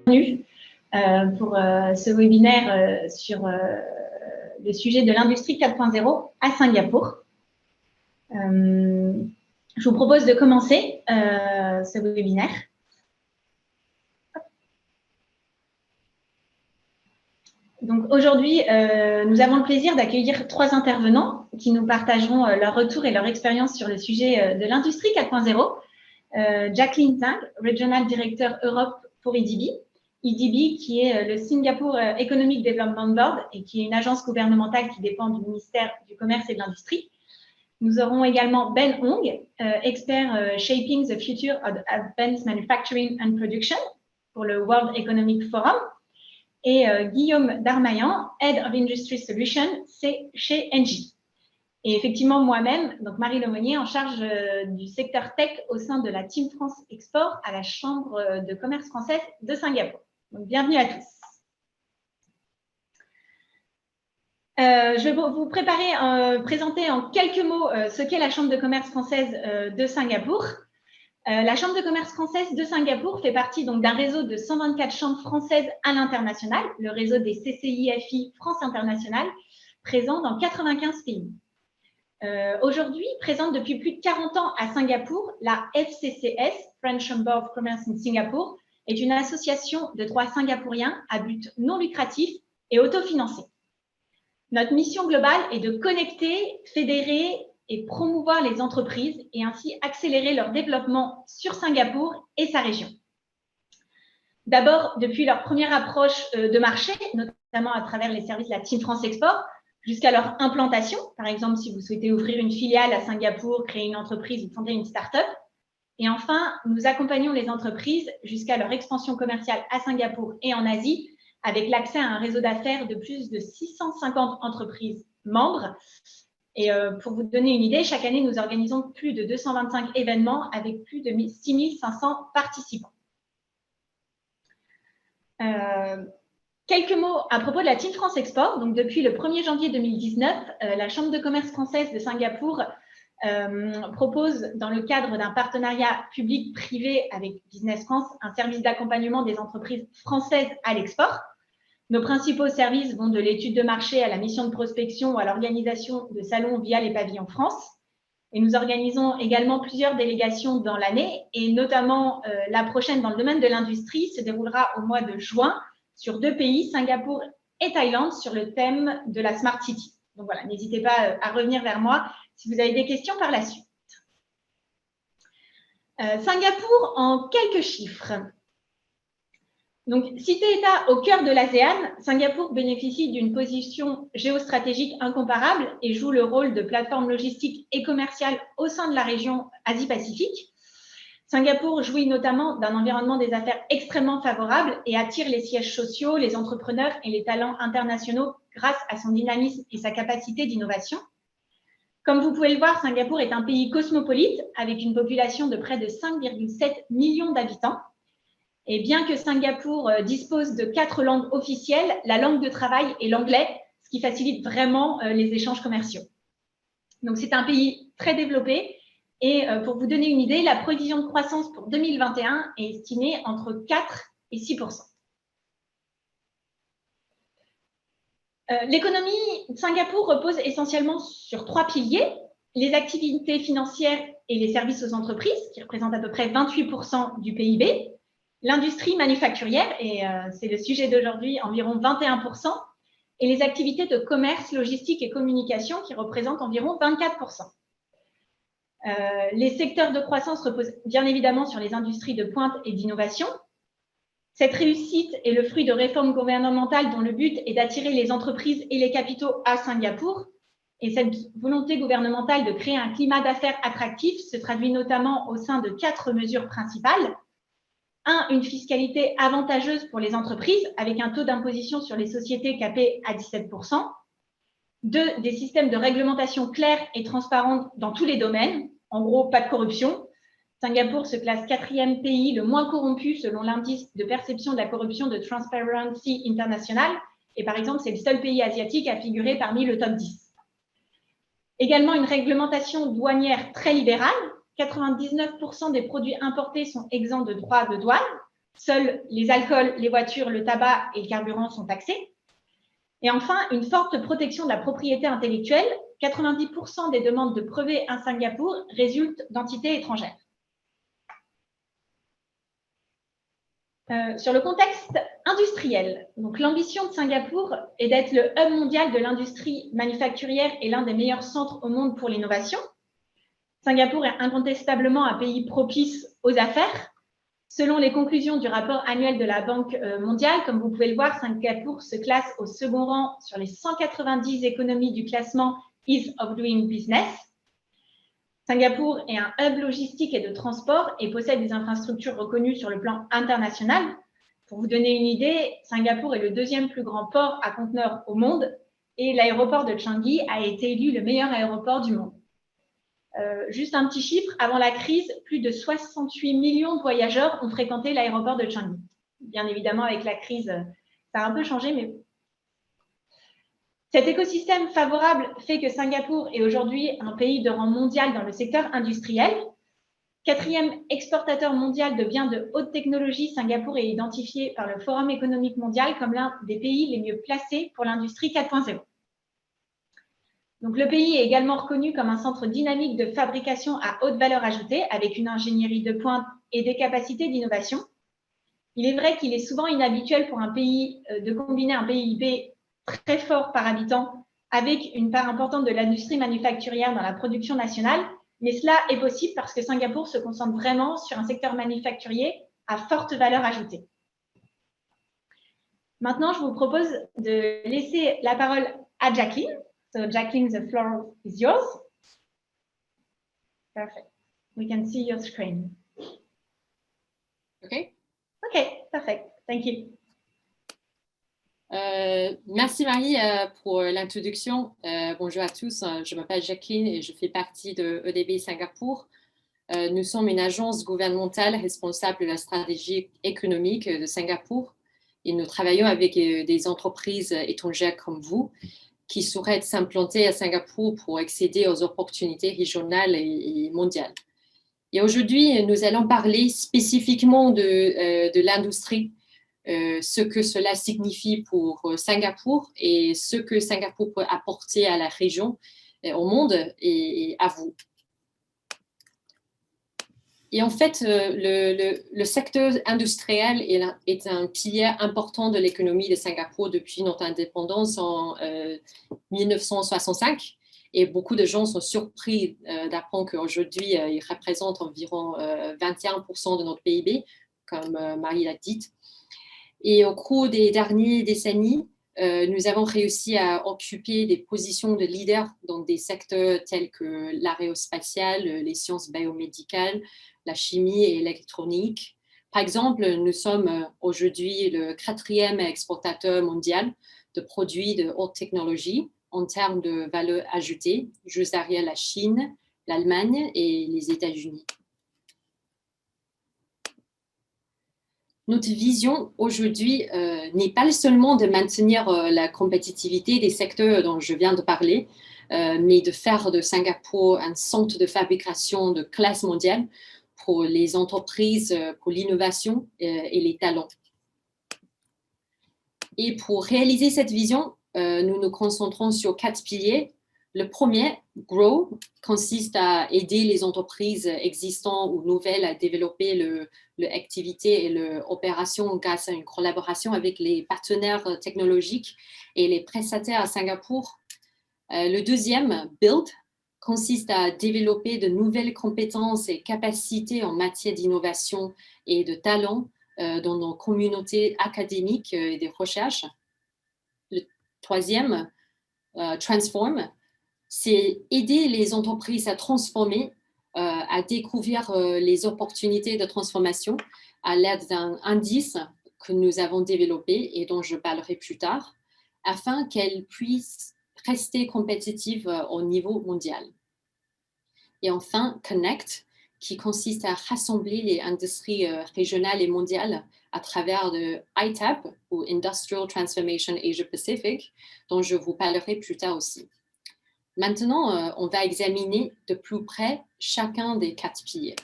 bienvenue pour ce webinaire sur le sujet de l'industrie 4.0 à Singapour. Je vous propose de commencer ce webinaire. Donc aujourd'hui, nous avons le plaisir d'accueillir 3 intervenants qui nous partageront leur retour et leur expérience sur le sujet de l'industrie 4.0. Jacqueline Tang, Regional Director Europe pour EDB. EDB qui est le Singapore Economic Development Board et qui est une agence gouvernementale qui dépend du ministère du Commerce et de l'Industrie. Nous aurons également Ben Hong, expert Shaping the Future of Advanced Manufacturing and Production pour le World Economic Forum. Et Guillaume Darmaillan, Head of Industry Solutions chez Engie. Et effectivement, moi-même, donc Marie Lemonnier, en charge du secteur tech au sein de la Team France Export à la Chambre de commerce française de Singapour. Donc, bienvenue à tous. Je vais vous présenter en quelques mots ce qu'est la Chambre de commerce française de Singapour. La Chambre de commerce française de Singapour fait partie donc d'un réseau de 124 chambres françaises à l'international, le réseau des CCIFI France Internationale, présent dans 95 pays. Aujourd'hui, présente depuis plus de 40 ans à Singapour, la FCCS, French Chamber of Commerce in Singapore, est une association de droit singapourien à but non lucratif et autofinancé. Notre mission globale est de connecter, fédérer et promouvoir les entreprises et ainsi accélérer leur développement sur Singapour et sa région. D'abord, depuis leur première approche de marché, notamment à travers les services de la Team France Export, jusqu'à leur implantation, par exemple si vous souhaitez ouvrir une filiale à Singapour, créer une entreprise ou fonder une start-up. Et enfin, nous accompagnons les entreprises jusqu'à leur expansion commerciale à Singapour et en Asie, avec l'accès à un réseau d'affaires de plus de 650 entreprises membres. Et pour vous donner une idée, chaque année, nous organisons plus de 225 événements avec plus de 6500 participants. Quelques mots à propos de la Team France Export. Donc, depuis le 1er janvier 2019, la Chambre de commerce française de Singapour propose, dans le cadre d'un partenariat public-privé avec Business France, un service d'accompagnement des entreprises françaises à l'export. Nos principaux services vont de l'étude de marché à la mission de prospection ou à l'organisation de salons via les pavillons France. Et nous organisons également plusieurs délégations dans l'année et notamment la prochaine dans le domaine de l'industrie se déroulera au mois de juin sur 2 pays, Singapour et Thaïlande, sur le thème de la Smart City. Donc voilà, n'hésitez pas à revenir vers moi si vous avez des questions par la suite. Singapour en quelques chiffres. Donc, cité-État au cœur de l'ASEAN, Singapour bénéficie d'une position géostratégique incomparable et joue le rôle de plateforme logistique et commerciale au sein de la région Asie-Pacifique. Singapour jouit notamment d'un environnement des affaires extrêmement favorable et attire les sièges sociaux, les entrepreneurs et les talents internationaux grâce à son dynamisme et sa capacité d'innovation. Comme vous pouvez le voir, Singapour est un pays cosmopolite avec une population de près de 5,7 millions d'habitants. Et bien que Singapour dispose de 4 langues officielles, la langue de travail est l'anglais, ce qui facilite vraiment les échanges commerciaux. Donc, c'est un pays très développé. Et pour vous donner une idée, la prévision de croissance pour 2021 est estimée entre 4 et 6%. L'économie de Singapour repose essentiellement sur 3 piliers. Les activités financières et les services aux entreprises, qui représentent à peu près 28% du PIB. L'industrie manufacturière, et c'est le sujet d'aujourd'hui, environ 21%, et les activités de commerce, logistique et communication qui représentent environ 24%. Les secteurs de croissance reposent bien évidemment sur les industries de pointe et d'innovation. Cette réussite est le fruit de réformes gouvernementales dont le but est d'attirer les entreprises et les capitaux à Singapour. Et cette volonté gouvernementale de créer un climat d'affaires attractif se traduit notamment au sein de 4 mesures principales. 1, une fiscalité avantageuse pour les entreprises avec un taux d'imposition sur les sociétés capé à 17%. 2, des systèmes de réglementation clairs et transparents dans tous les domaines. En gros, pas de corruption. Singapour se classe 4e pays le moins corrompu selon l'indice de perception de la corruption de Transparency International. Et par exemple, c'est le seul pays asiatique à figurer parmi le top 10. Également, une réglementation douanière très libérale. 99% des produits importés sont exempts de droits de douane. Seuls les alcools, les voitures, le tabac et le carburant sont taxés. Et enfin, une forte protection de la propriété intellectuelle. 90% des demandes de brevets à Singapour résultent d'entités étrangères. Sur le contexte industriel, donc l'ambition de Singapour est d'être le hub mondial de l'industrie manufacturière et l'un des meilleurs centres au monde pour l'innovation. Singapour est incontestablement un pays propice aux affaires. Selon les conclusions du rapport annuel de la Banque mondiale, comme vous pouvez le voir, Singapour se classe au second rang sur les 190 économies du classement Ease of Doing Business. Singapour est un hub logistique et de transport et possède des infrastructures reconnues sur le plan international. Pour vous donner une idée, Singapour est le deuxième plus grand port à conteneurs au monde et l'aéroport de Changi a été élu le meilleur aéroport du monde. Juste un petit chiffre, avant la crise, plus de 68 millions de voyageurs ont fréquenté l'aéroport de Changi. Bien évidemment, avec la crise, ça a un peu changé, mais cet écosystème favorable fait que Singapour est aujourd'hui un pays de rang mondial dans le secteur industriel. Quatrième exportateur mondial de biens de haute technologie, Singapour est identifié par le Forum économique mondial comme l'un des pays les mieux placés pour l'industrie 4.0. Donc, le pays est également reconnu comme un centre dynamique de fabrication à haute valeur ajoutée avec une ingénierie de pointe et des capacités d'innovation. Il est vrai qu'il est souvent inhabituel pour un pays de combiner un PIB très fort par habitant avec une part importante de l'industrie manufacturière dans la production nationale, mais cela est possible parce que Singapour se concentre vraiment sur un secteur manufacturier à forte valeur ajoutée. Maintenant, je vous propose de laisser la parole à Jacqueline. So, Jacqueline, the floor is yours. Perfect. We can see your screen. OK. OK, perfect. Thank you. Merci Marie pour l'introduction. Bonjour à tous, je m'appelle Jacqueline et je fais partie de EDB Singapour. Nous sommes une agence gouvernementale responsable de la stratégie économique de Singapour et nous travaillons avec des entreprises étrangères comme vous qui souhaitent s'implanter à Singapour pour accéder aux opportunités régionales et mondiales. Et aujourd'hui, nous allons parler spécifiquement de l'industrie, ce que cela signifie pour Singapour et ce que Singapour peut apporter à la région, au monde et à vous. Et en fait, le secteur industriel est un pilier important de l'économie de Singapour depuis notre indépendance en 1965. Et beaucoup de gens sont surpris d'apprendre qu'aujourd'hui, il représente environ 21% de notre PIB, comme Marie l'a dit. Et au cours des dernières décennies, nous avons réussi à occuper des positions de leader dans des secteurs tels que l'aérospatial, les sciences biomédicales, la chimie et l'électronique. Par exemple, nous sommes aujourd'hui le 4e exportateur mondial de produits de haute technologie en termes de valeur ajoutée, juste derrière la Chine, l'Allemagne et les États-Unis. Notre vision aujourd'hui n'est pas seulement de maintenir la compétitivité des secteurs dont je viens de parler, mais de faire de Singapour un centre de fabrication de classe mondiale pour les entreprises, pour l'innovation et les talents. Et pour réaliser cette vision, nous nous concentrons sur 4 piliers. Le premier, Grow, consiste à aider les entreprises existantes ou nouvelles à développer leur activité et leur opération grâce à une collaboration avec les partenaires technologiques et les prestataires à Singapour. Le deuxième, Build, consiste à développer de nouvelles compétences et capacités en matière d'innovation et de talent dans nos communautés académiques et de recherche. Le troisième, Transform, c'est aider les entreprises à transformer, à découvrir les opportunités de transformation à l'aide d'un indice que nous avons développé et dont je parlerai plus tard, afin qu'elles puissent rester compétitives au niveau mondial. Et enfin, Connect, qui consiste à rassembler les industries régionales et mondiales à travers le ITAP, ou Industrial Transformation Asia Pacific, dont je vous parlerai plus tard aussi. Maintenant, on va examiner de plus près chacun des 4 piliers.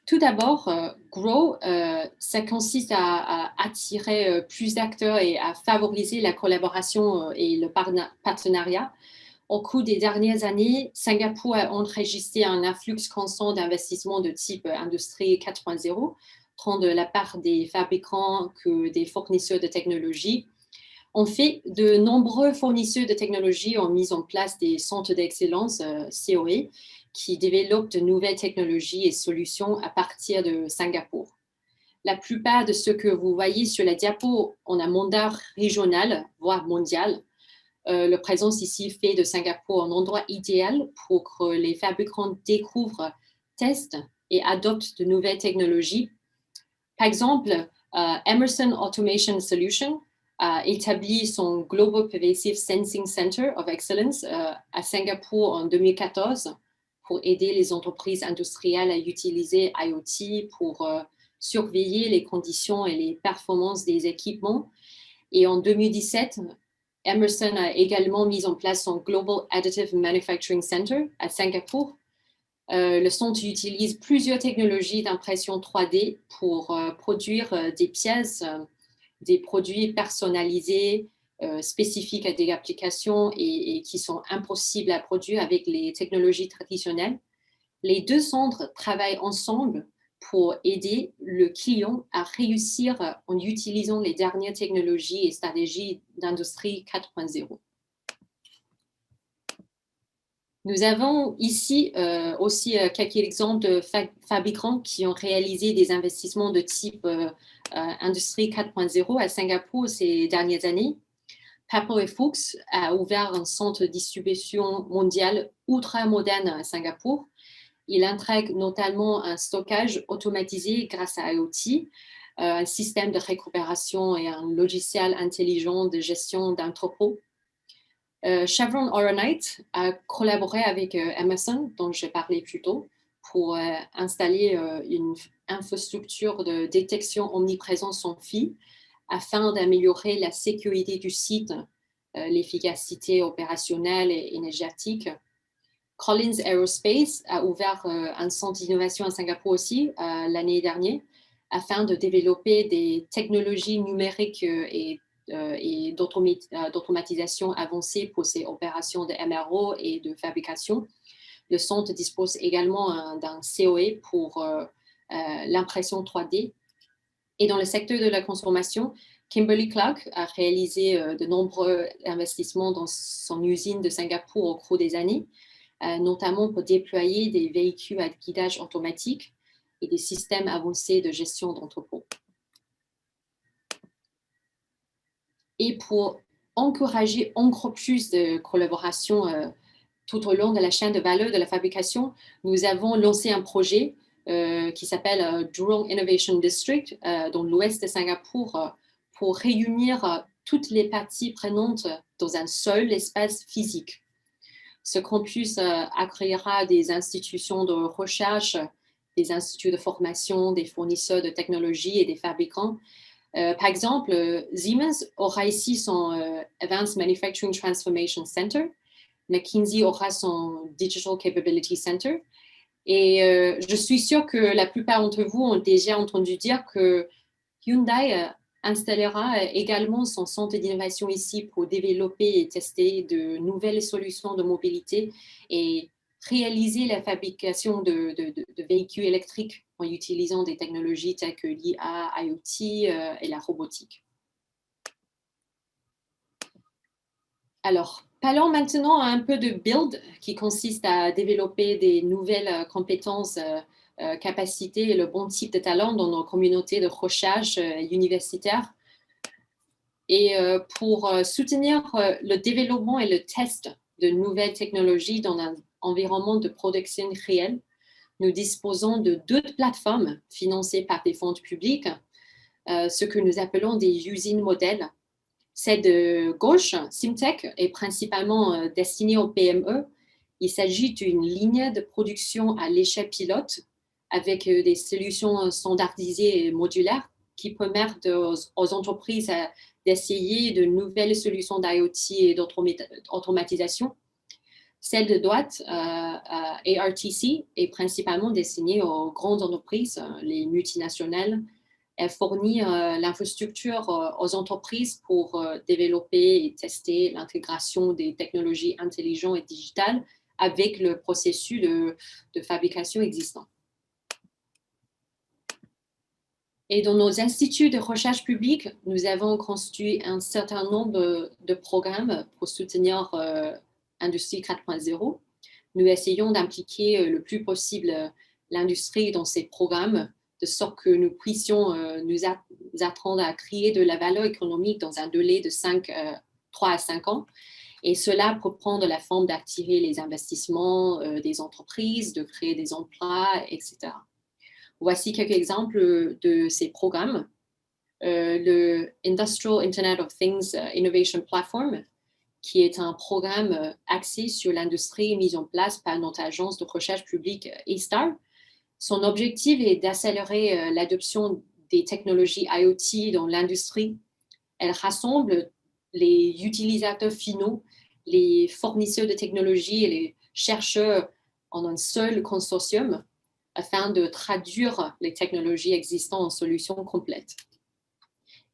Tout d'abord, Grow, ça consiste à attirer plus d'acteurs et à favoriser la collaboration et le partenariat. Au cours des dernières années, Singapour a enregistré un afflux constant d'investissements de type industrie 4.0, tant de la part des fabricants que des fournisseurs de technologies. En fait, de nombreux fournisseurs de technologies ont mis en place des centres d'excellence, COE, qui développent de nouvelles technologies et solutions à partir de Singapour. La plupart de ce que vous voyez sur la diapo ont un mandat régional, voire mondial. La présence ici fait de Singapour un endroit idéal pour que les fabricants découvrent, testent et adoptent de nouvelles technologies. Par exemple, Emerson Automation Solutions a établi son Global Pervasive Sensing Center of Excellence à Singapour en 2014 pour aider les entreprises industrielles à utiliser IoT pour surveiller les conditions et les performances des équipements. Et en 2017, Emerson a également mis en place son Global Additive Manufacturing Center à Singapour. Le centre utilise plusieurs technologies d'impression 3D pour produire des pièces, des produits personnalisés, spécifiques à des applications et qui sont impossibles à produire avec les technologies traditionnelles. Les deux centres travaillent ensemble pour aider le client à réussir en utilisant les dernières technologies et stratégies d'industrie 4.0. Nous avons ici aussi quelques exemples de fabricants qui ont réalisé des investissements de type industrie 4.0 à Singapour ces dernières années. Papel & Fuchs a ouvert un centre de distribution mondial ultra moderne à Singapour. Il intègre notamment un stockage automatisé grâce à IoT, un système de récupération et un logiciel intelligent de gestion d'entrepôts. Chevron Oronite a collaboré avec Emerson, dont je parlais plus tôt, pour installer une infrastructure de détection omniprésence sans fil afin d'améliorer la sécurité du site, l'efficacité opérationnelle et énergétique. Collins Aerospace a ouvert un centre d'innovation à Singapour aussi l'année dernière afin de développer des technologies numériques et d'automatisation avancée pour ses opérations de MRO et de fabrication. Le centre dispose également d'un COE pour l'impression 3D. Et dans le secteur de la consommation, Kimberly-Clark a réalisé de nombreux investissements dans son usine de Singapour au cours des années, notamment pour déployer des véhicules à guidage automatique et des systèmes avancés de gestion d'entrepôts. Et pour encourager encore plus de collaboration tout au long de la chaîne de valeur de la fabrication, nous avons lancé un projet qui s'appelle Jurong Innovation District dans l'ouest de Singapour pour réunir toutes les parties prenantes dans un seul espace physique. Ce campus accueillera des institutions de recherche, des instituts de formation, des fournisseurs de technologies et des fabricants. Par exemple, Siemens aura ici son Advanced Manufacturing Transformation Center, McKinsey aura son Digital Capability Center, et je suis sûre que la plupart d'entre vous ont déjà entendu dire que Hyundai installera également son centre d'innovation ici pour développer et tester de nouvelles solutions de mobilité et réaliser la fabrication de véhicules électriques en utilisant des technologies telles que l'IA, IoT et la robotique. Alors, parlons maintenant un peu de build, qui consiste à développer des nouvelles compétences, capacités et le bon type de talent dans nos communautés de recherche universitaire. Et pour soutenir le développement et le test de nouvelles technologies dans un environnement de production réel, nous disposons de 2 plateformes financées par des fonds publics, ce que nous appelons des usines modèles. Celle de gauche, Simtech, est principalement destinée aux PME. Il s'agit d'une ligne de production à l'échelle pilote avec des solutions standardisées et modulaires qui permettent aux entreprises d'essayer de nouvelles solutions d'IoT et d'automatisation. Celle de droite, ARTC, est principalement destinée aux grandes entreprises, les multinationales. Elle fournit l'infrastructure aux entreprises pour développer et tester l'intégration des technologies intelligentes et digitales avec le processus de fabrication existant. Et dans nos instituts de recherche publique, nous avons construit un certain nombre de programmes pour soutenir Industrie 4.0. Nous essayons d'impliquer le plus possible l'industrie dans ces programmes, de sorte que nous puissions nous apprendre à créer de la valeur économique dans un délai de 3 à 5 ans. Et cela peut prendre la forme d'activer les investissements des entreprises, de créer des emplois, etc. Voici quelques exemples de ces programmes. Le Industrial Internet of Things Innovation Platform, qui est un programme axé sur l'industrie mis en place par notre agence de recherche publique A-STAR. Son objectif est d'accélérer l'adoption des technologies IoT dans l'industrie. Elle rassemble les utilisateurs finaux, les fournisseurs de technologies et les chercheurs en un seul consortium afin de traduire les technologies existantes en solutions complètes.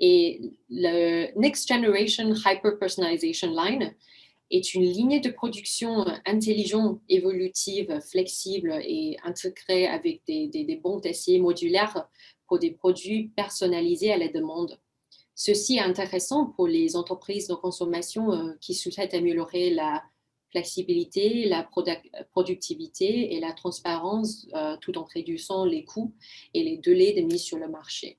Et le Next Generation Hyper-Personalization Line est une ligne de production intelligente, évolutive, flexible et intégrée avec des banques d'essais modulaires pour des produits personnalisés à la demande. Ceci est intéressant pour les entreprises de consommation qui souhaitent améliorer la flexibilité, la productivité et la transparence tout en réduisant les coûts et les délais de mise sur le marché.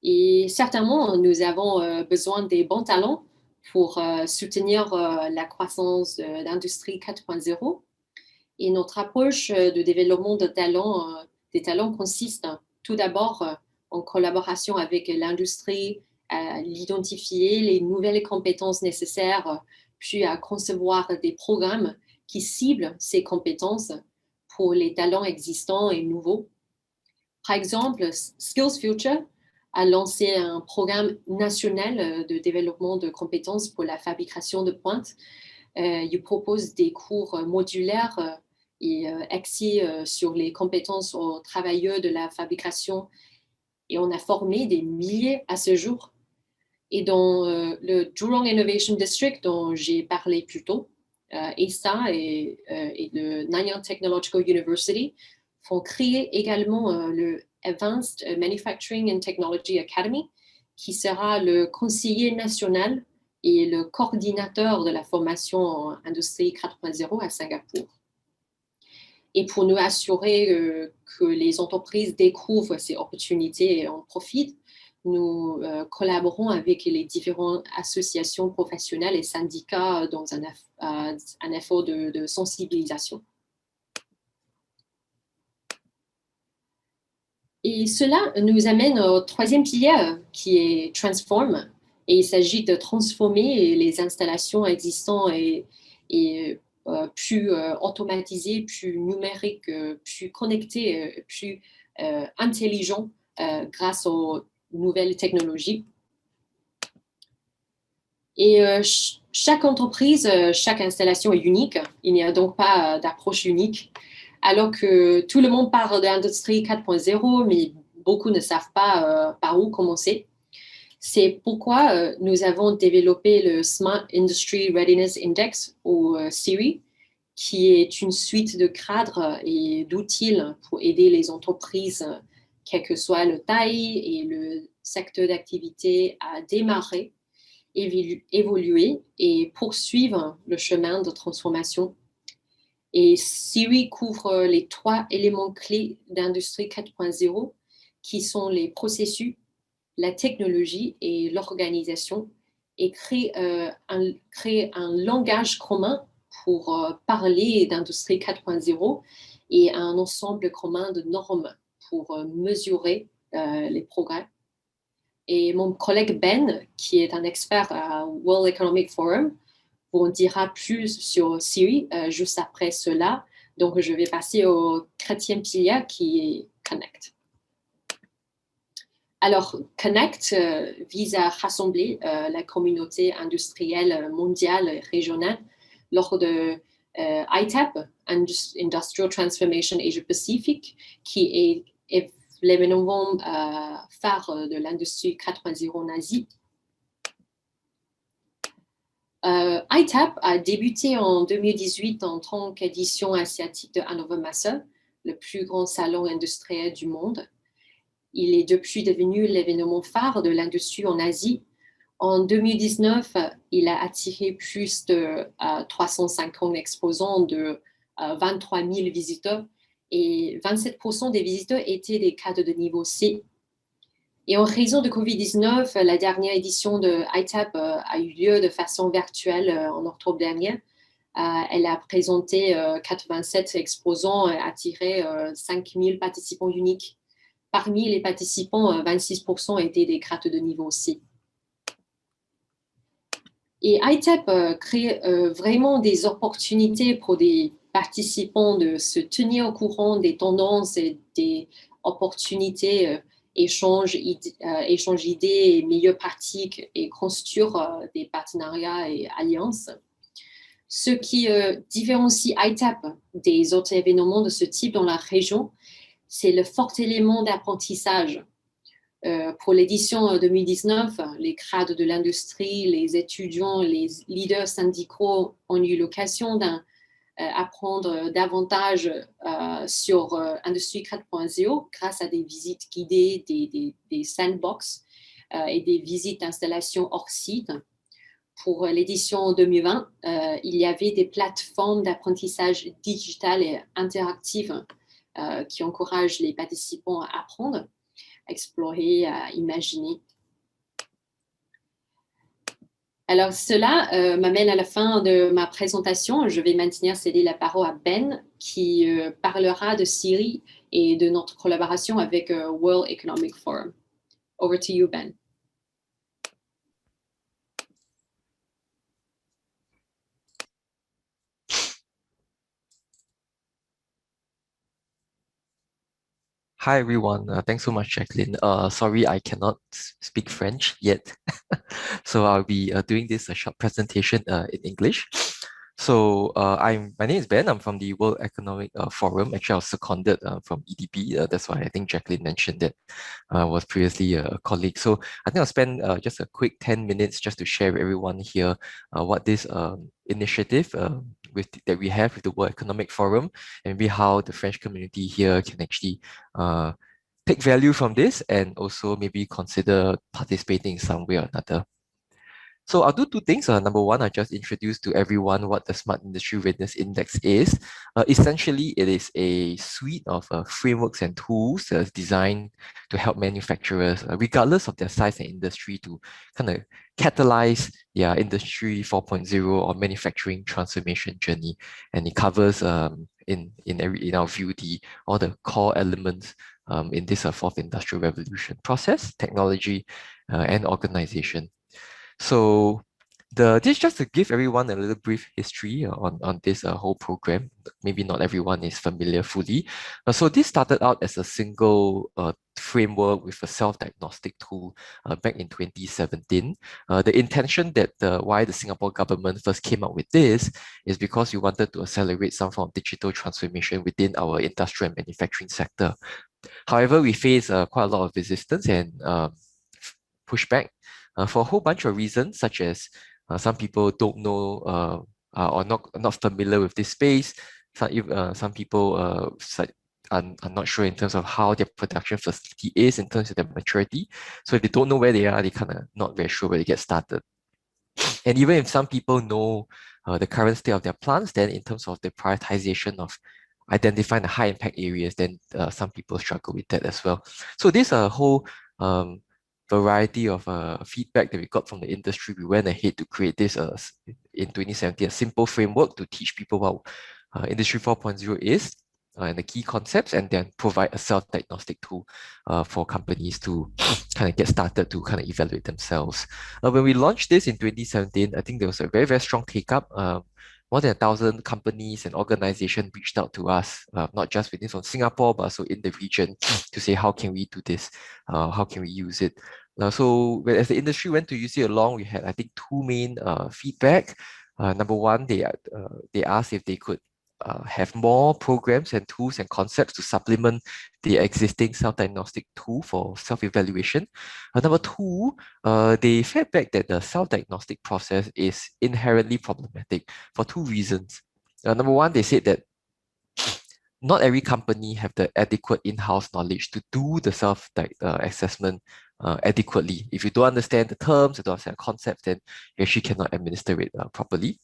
Et certainement, nous avons besoin des bons talents pour soutenir la croissance de l'industrie 4.0. Et notre approche de développement des talents consiste tout d'abord en collaboration avec l'industrie, à l'identifier les nouvelles compétences nécessaires, puis à concevoir des programmes qui ciblent ces compétences pour les talents existants et nouveaux. Par exemple, SkillsFuture a lancé un programme national de développement de compétences pour la fabrication de pointe. Il propose des cours modulaires et axés sur les compétences aux travailleurs de la fabrication. Et on a formé des milliers à ce jour. Et dans le Jurong Innovation District dont j'ai parlé plus tôt, ESA et le Nanyang Technological University font créer également le Advanced Manufacturing and Technology Academy, qui sera le conseiller national et le coordinateur de la formation en Industrie 4.0 à Singapour. Et pour nous assurer que les entreprises découvrent ces opportunités et en profitent, nous collaborons avec les différentes associations professionnelles et syndicats dans un effort de sensibilisation. Et cela nous amène au troisième pilier qui est Transform. Et il s'agit de transformer les installations existantes et plus automatisées, plus numériques, plus connectées, plus intelligentes grâce aux nouvelles technologies. Et chaque entreprise, chaque installation est unique. Il n'y a donc pas d'approche unique. Alors que tout le monde parle de l'industrie 4.0, mais beaucoup ne savent pas par où commencer. C'est pourquoi nous avons développé le Smart Industry Readiness Index, ou SIRI, qui est une suite de cadres et d'outils pour aider les entreprises, quelle que soit la taille et le secteur d'activité, à démarrer, évoluer et poursuivre le chemin de transformation. Et SIRI couvre les 3 éléments clés d'Industrie 4.0, qui sont les processus, la technologie et l'organisation, et créer un langage commun pour parler d'Industrie 4.0 et un ensemble commun de normes pour mesurer les progrès. Et mon collègue Ben, qui est un expert à World Economic Forum, vous en dira plus sur SIRI juste après cela. Donc, je vais passer au 4e pilier qui est Connect. Alors, Connect vise à rassembler la communauté industrielle mondiale et régionale lors de ITAP, Industrial Transformation Asia Pacific, qui est l'événement phare de l'industrie 4.0 en Asie. ITAP a débuté en 2018 en tant qu'édition asiatique de Hannover Messe, le plus grand salon industriel du monde. Il est depuis devenu l'événement phare de l'industrie en Asie. En 2019, il a attiré plus de 350 exposants de 23 000 visiteurs et 27% des visiteurs étaient des cadres de niveau C. Et en raison de Covid-19, la dernière édition de ITAP a eu lieu de façon virtuelle en octobre dernier. Elle a présenté 87 exposants et attiré 5 000 participants uniques. Parmi les participants, 26% étaient des grades de niveau C. Et ITAP crée vraiment des opportunités pour des participants de se tenir au courant des tendances et des opportunités, échange d'idées, meilleures pratiques et construire des partenariats et alliances. Ce qui différencie ITAP des autres événements de ce type dans la région, c'est le fort élément d'apprentissage. Pour l'édition 2019, les cadres de l'industrie, les étudiants, les leaders syndicaux ont eu l'occasion d'apprendre davantage sur Industrie 4.0 grâce à des visites guidées, des sandbox et des visites d'installation hors site. Pour l'édition 2020, il y avait des plateformes d'apprentissage digital et interactif qui encouragent les participants à apprendre, à explorer, à imaginer. Alors, cela m'amène à la fin de ma présentation. Je vais maintenant céder la parole à Ben, qui parlera de Syrie et de notre collaboration avec World Economic Forum. Over to you, Ben. Hi everyone, thanks so much, Jacqueline. Sorry, I cannot speak French yet. So I'll be doing this short presentation in English. So my name is Ben. I'm from the World Economic Forum. Actually, I was seconded from EDB. That's why I think Jacqueline mentioned that I was previously a colleague. So I think I'll spend just a quick 10 minutes just to share with everyone here what this initiative that we have with the World Economic Forum, and maybe how the French community here can actually take value from this and also maybe consider participating in some way or another. So I'll do two things. Number one, I'll just introduce to everyone what the Smart Industry Readiness Index is. Essentially, it is a suite of frameworks and tools that's designed to help manufacturers, regardless of their size and industry, to kind of catalyze their Industry 4.0 or manufacturing transformation journey. And it covers, in our view, all the core elements in this fourth industrial revolution: process, technology, and organization. So this just to give everyone a little brief history on this whole program. Maybe not everyone is familiar fully. So this started out as a single framework with a self-diagnostic tool back in 2017. The intention that why the Singapore government first came up with this is because we wanted to accelerate some form of digital transformation within our industrial and manufacturing sector. However, we face quite a lot of resistance and pushback for a whole bunch of reasons, such as some people don't know or not familiar with this space. Some people are not sure in terms of how their production facility is in terms of their maturity. So if they don't know where they are, they kind of not very sure where they get started. And even if some people know the current state of their plants, then in terms of the prioritization of identifying the high impact areas, then some people struggle with that as well. So this whole variety of feedback that we got from the industry, we went ahead to create this in 2017, a simple framework to teach people what Industry 4.0 is and the key concepts, and then provide a self-diagnostic tool for companies to kind of get started to kind of evaluate themselves. When we launched this in 2017, I think there was a very, very strong take-up. more than 1,000 companies and organizations reached out to us, not just within Singapore, but also in the region to say, how can we do this? How can we use it? So as the industry went to use it along, we had, I think, two main feedback. Number one, they asked if they could have more programs and tools and concepts to supplement the existing self-diagnostic tool for self-evaluation. Number two, they fed back that the self-diagnostic process is inherently problematic for two reasons. Number one, they said that not every company have the adequate in-house knowledge to do the self-assessment adequately. If you don't understand the terms, you don't understand the concepts, then you actually cannot administer it properly.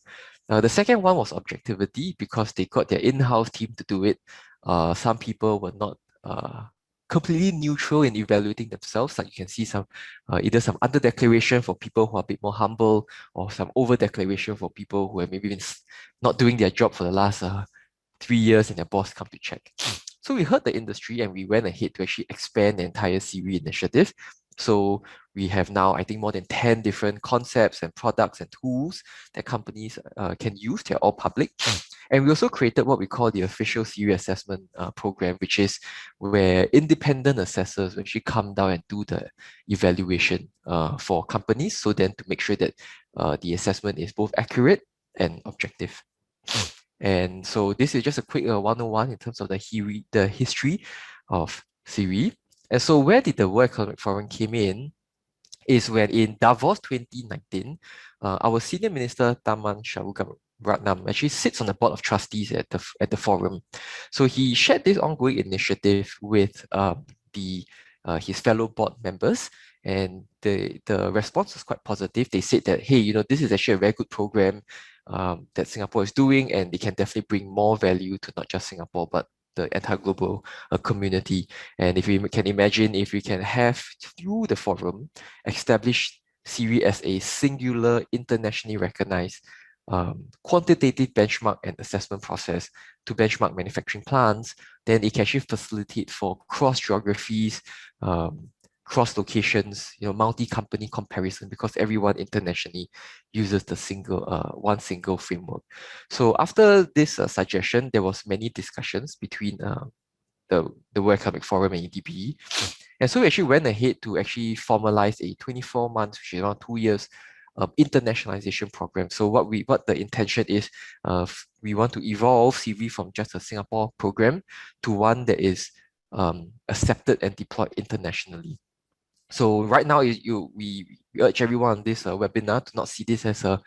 The second one was objectivity, because they got their in-house team to do it. Some people were not completely neutral in evaluating themselves. Like you can see some either some under declaration for people who are a bit more humble, or some over declaration for people who have maybe been not doing their job for the last 3 years and their boss come to check. So we heard the industry and we went ahead to actually expand the entire CIRI initiative. So we have now, I think, more than 10 different concepts and products and tools that companies can use. They're all public. And we also created what we call the official CIRI assessment program, which is where independent assessors will actually come down and do the evaluation for companies. So then to make sure that the assessment is both accurate and objective. And so this is just a quick 101 in terms of the history of CIRI. And so where did the World Economic Forum came in is when in Davos 2019, our senior minister, Tharman Shanmugaratnam, actually sits on the board of trustees at the forum. So he shared this ongoing initiative with his fellow board members, and the response was quite positive. They said that, hey, this is actually a very good program that Singapore is doing, and they can definitely bring more value to not just Singapore, but the entire global community. And if we can imagine, if we can have, through the forum, establish CIRI as a singular, internationally recognized quantitative benchmark and assessment process to benchmark manufacturing plants, then it can actually facilitate for cross geographies, cross locations, multi-company comparison, because everyone internationally uses the one single framework. So after this suggestion, there was many discussions between the World Economic Forum and EDB. And so we actually went ahead to actually formalize a 24 months, which is around 2 years, internationalization program. So what the intention is, we want to evolve CIRI from just a Singapore program to one that is accepted and deployed internationally. So right now, we urge everyone on this webinar to not see this as a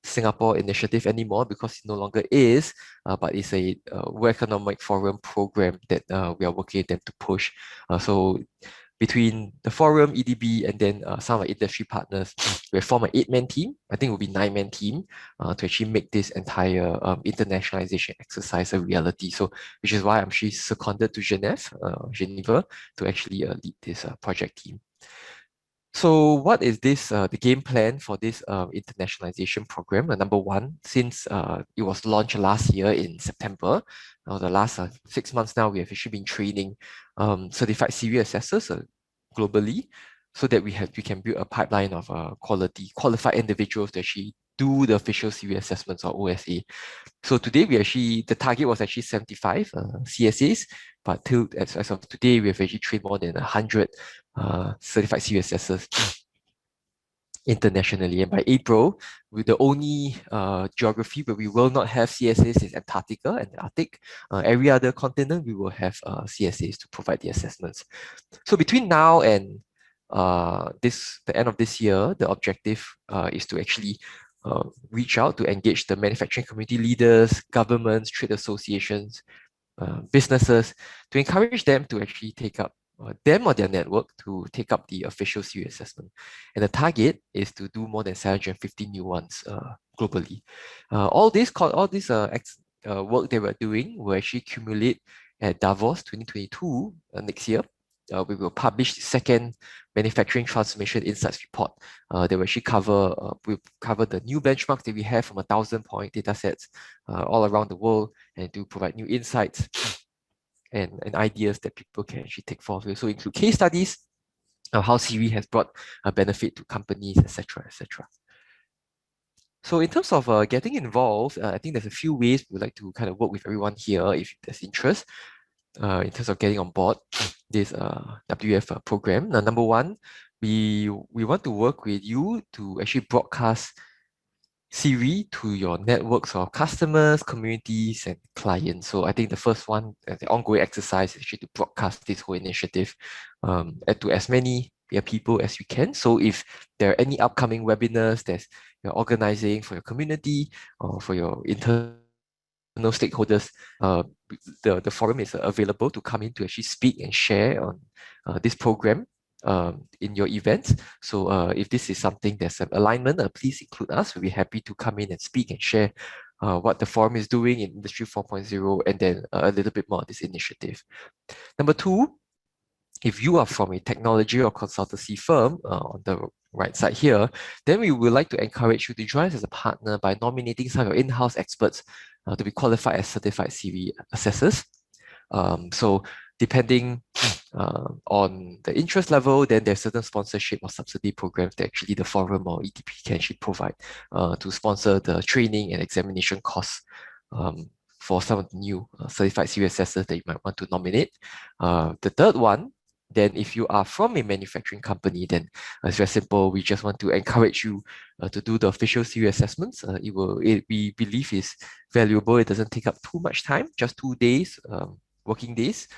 Singapore initiative anymore, because it no longer is, but it's a World Economic Forum program that we are working with them to push. So between the forum, EDB, and then some of our industry partners, we form an 8-man team. I think it will be 9-man team to actually make this entire internationalization exercise a reality. So, which is why I'm actually seconded to Geneva, to actually lead this project team. So what is this, the game plan for this internationalization program? Number one, since it was launched last year in September, the last 6 months now, we have actually been training certified CIRI assessors globally, so that we can build a pipeline of qualified individuals to actually do the official CIRI assessments, or OSA. So today, the target was actually 75 CSAs, but as of today, we have actually trained more than 100 certified CIRI assessors internationally. And by April, with the only geography where we will not have CSAs is Antarctica and the Arctic. Every other continent, we will have CSAs to provide the assessments. So between now and the end of this year, the objective is to actually reach out to engage the manufacturing community leaders, governments, trade associations, businesses, to encourage them to actually take up them or their network to take up the official CIRI assessment. And the target is to do more than 750 new ones globally. All this work that we're doing will actually accumulate at Davos 2022 next year. We will publish the second Manufacturing Transformation Insights report that will actually cover the new benchmarks that we have from 1,000-point data sets all around the world, and to provide new insights and ideas that people can actually take forward. So include case studies of how CIRI has brought a benefit to companies, etc., etc. So in terms of getting involved, I think there's a few ways we would like to kind of work with everyone here if there's interest in terms of getting on board this WF program. Now, number one, we want to work with you to actually broadcast Siri to your networks of customers, communities, and clients. So I think the first one, the ongoing exercise, is actually to broadcast this whole initiative to as many people as we can. So if there are any upcoming webinars that you're organizing for your community or for your internal stakeholders, the forum is available to come in to actually speak and share on this program in your events. So if this is something that's an alignment, please include us. We'll be happy to come in and speak and share what the forum is doing in Industry 4.0 and then a little bit more on this initiative. Number two, if you are from a technology or consultancy firm on the right side here, then we would like to encourage you to join us as a partner by nominating some of your in-house experts to be qualified as certified CV assessors. So depending on the interest level, then there's certain sponsorship or subsidy programs that actually the forum or EDP can actually provide to sponsor the training and examination costs for some of the new certified CV assessors that you might want to nominate. The third one, then if you are from a manufacturing company, then it's very simple. We just want to encourage you to do the official CV assessments. We believe is valuable. It doesn't take up too much time, just 2 days, working days,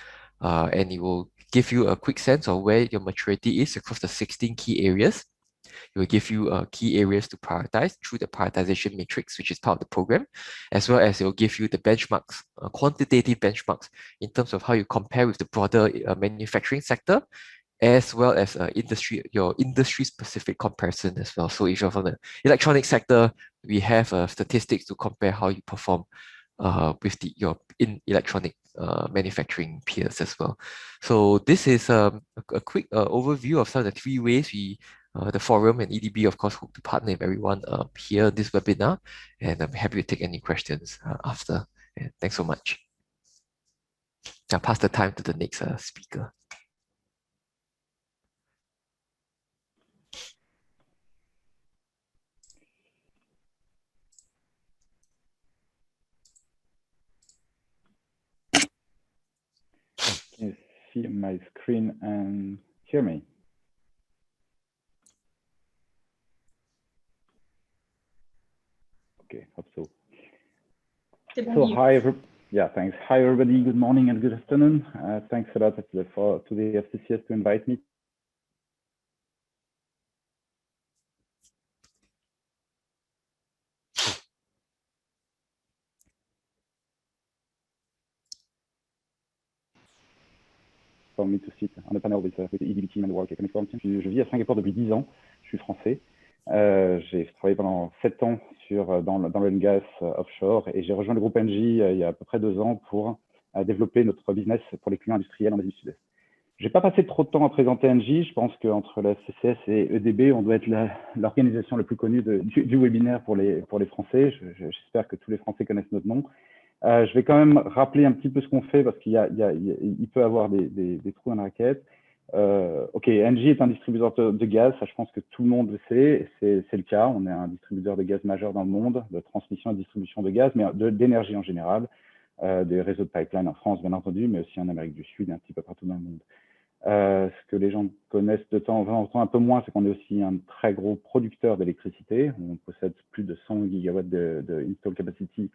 and it will give you a quick sense of where your maturity is across the 16 key areas. It will give you key areas to prioritize through the prioritization matrix, which is part of the program, as well as it will give you the benchmarks, quantitative benchmarks in terms of how you compare with the broader manufacturing sector, as well as your industry-specific comparison as well. So if you're from the electronic sector, we have statistics to compare how you perform with your electronic manufacturing peers as well. So this is a quick overview of some of the 3 ways the forum and EDB, of course, hope to partner with everyone here in this webinar. And I'm happy to take any questions after. And thanks so much. I'll pass the time to the next speaker. Can you see my screen and hear me? Okay, hope so. So hi, yeah, thanks. Hi, everybody. Good morning and good afternoon. Thanks a lot to the FCCS to invite me. For me to sit on the panel with the EDB team and the World Economic Forum team. Je vis à Singapour depuis 10 ans. Je suis français. J'ai travaillé pendant 7 ans dans le gas offshore et j'ai rejoint le groupe Engie il y a à peu près 2 ans pour développer notre business pour les clients industriels en Asie du Sud-Est. Je n'ai pas passé trop de temps à présenter Engie. Je pense qu'entre la CCS et EDB, on doit être l'organisation la plus connue du webinaire pour les Français. J'espère que tous les Français connaissent notre nom. Je vais quand même rappeler un petit peu ce qu'on fait parce qu'il peut y avoir des trous dans la raquette. Ok, Engie est un distributeur de gaz, ça je pense que tout le monde le sait, c'est le cas. On est un distributeur de gaz majeur dans le monde, de transmission et distribution de gaz, mais d'énergie en général, des réseaux de pipeline en France bien entendu, mais aussi en Amérique du Sud et un petit peu partout dans le monde. Ce que les gens connaissent de temps en temps un peu moins, c'est qu'on est aussi un très gros producteur d'électricité. On possède plus de 100 gigawatts de install capacity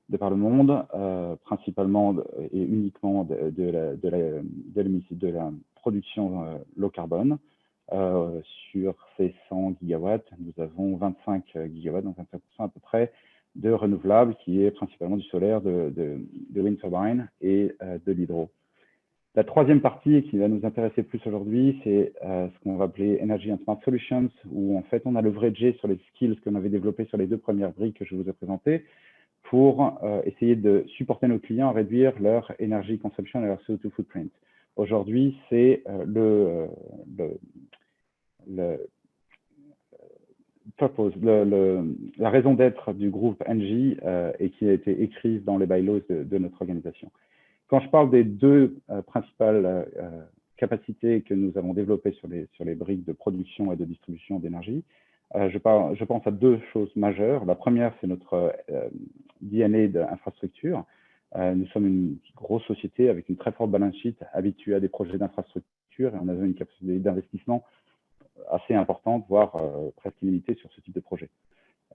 de par le monde, principalement et uniquement de la production low carbone. Sur ces 100 gigawatts, nous avons 25 gigawatts, donc 25% à peu près, de renouvelables, qui est principalement du solaire, de wind turbine et de l'hydro. La troisième partie qui va nous intéresser plus aujourd'hui, c'est ce qu'on va appeler Energy and Smart Solutions, où en fait on a leveragé sur les skills qu'on avait développés sur les 2 premières briques que je vous ai présentées, pour essayer de supporter nos clients à réduire leur énergie consumption et leur CO2 footprint. Aujourd'hui, c'est la raison d'être du groupe Engie et qui a été écrite dans les bylaws de notre organisation. Quand je parle des 2 principales capacités que nous avons développées sur les briques de production et de distribution d'énergie, Je pense à deux choses majeures. La première, c'est notre DNA d'infrastructure. Nous sommes une grosse société avec une très forte balance sheet, habituée à des projets d'infrastructure, et on avait une capacité d'investissement assez importante, voire presque illimitée sur ce type de projet.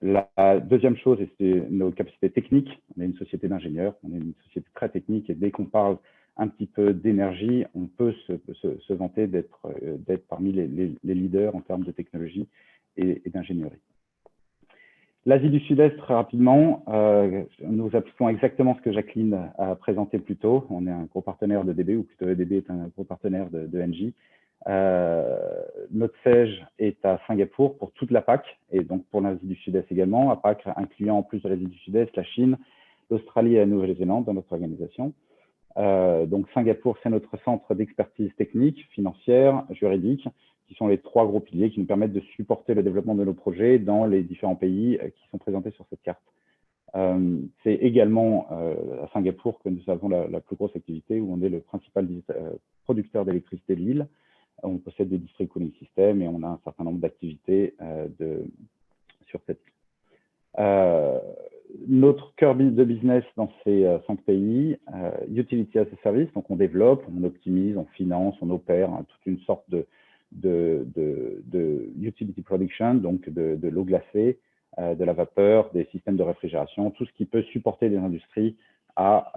La deuxième chose, c'est nos capacités techniques. On est une société d'ingénieurs, on est une société très technique, et dès qu'on parle un petit peu d'énergie, on peut se vanter d'être parmi les leaders en termes de technologie et d'ingénierie. L'Asie du Sud-Est, très rapidement, nous appliquons exactement ce que Jacqueline a présenté plus tôt. On est un gros partenaire de DB, ou plutôt DB est un gros partenaire de Engie. Notre siège est à Singapour pour toute la PAC, et donc pour l'Asie du Sud-Est également, la PAC incluant en plus de l'Asie du Sud-Est la Chine, l'Australie et la Nouvelle-Zélande dans notre organisation. Donc Singapour, c'est notre centre d'expertise technique, financière, juridique, qui sont les trois gros piliers qui nous permettent de supporter le développement de nos projets dans les différents pays qui sont présentés sur cette carte. C'est également à Singapour que nous avons la plus grosse activité, où on est le principal producteur d'électricité de l'île. On possède des district cooling systems et on a un certain nombre d'activités sur cette île. Notre cœur de business dans ces 5 pays, Utility as a Service, donc on développe, on optimise, on finance, on opère toute une sorte de utility production, donc de l'eau glacée, de la vapeur, des systèmes de réfrigération, tout ce qui peut supporter des industries à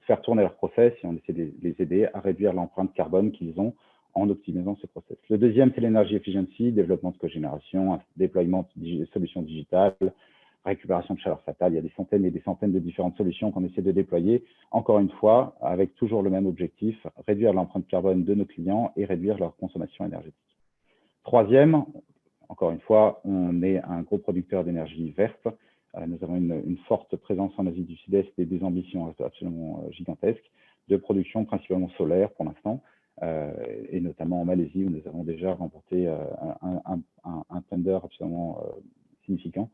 faire tourner leurs process, et on essaie de les aider à réduire l'empreinte carbone qu'ils ont en optimisant ces process. Le deuxième, c'est l'energy efficiency, développement de cogénération, déploiement de solutions digitales, récupération de chaleur fatale. Il y a des centaines et des centaines de différentes solutions qu'on essaie de déployer, encore une fois, avec toujours le même objectif, réduire l'empreinte carbone de nos clients et réduire leur consommation énergétique. Troisième, encore une fois, on est un gros producteur d'énergie verte. Nous avons une forte présence en Asie du Sud-Est et des ambitions absolument gigantesques de production principalement solaire pour l'instant, et notamment en Malaisie, où nous avons déjà remporté un tender absolument significant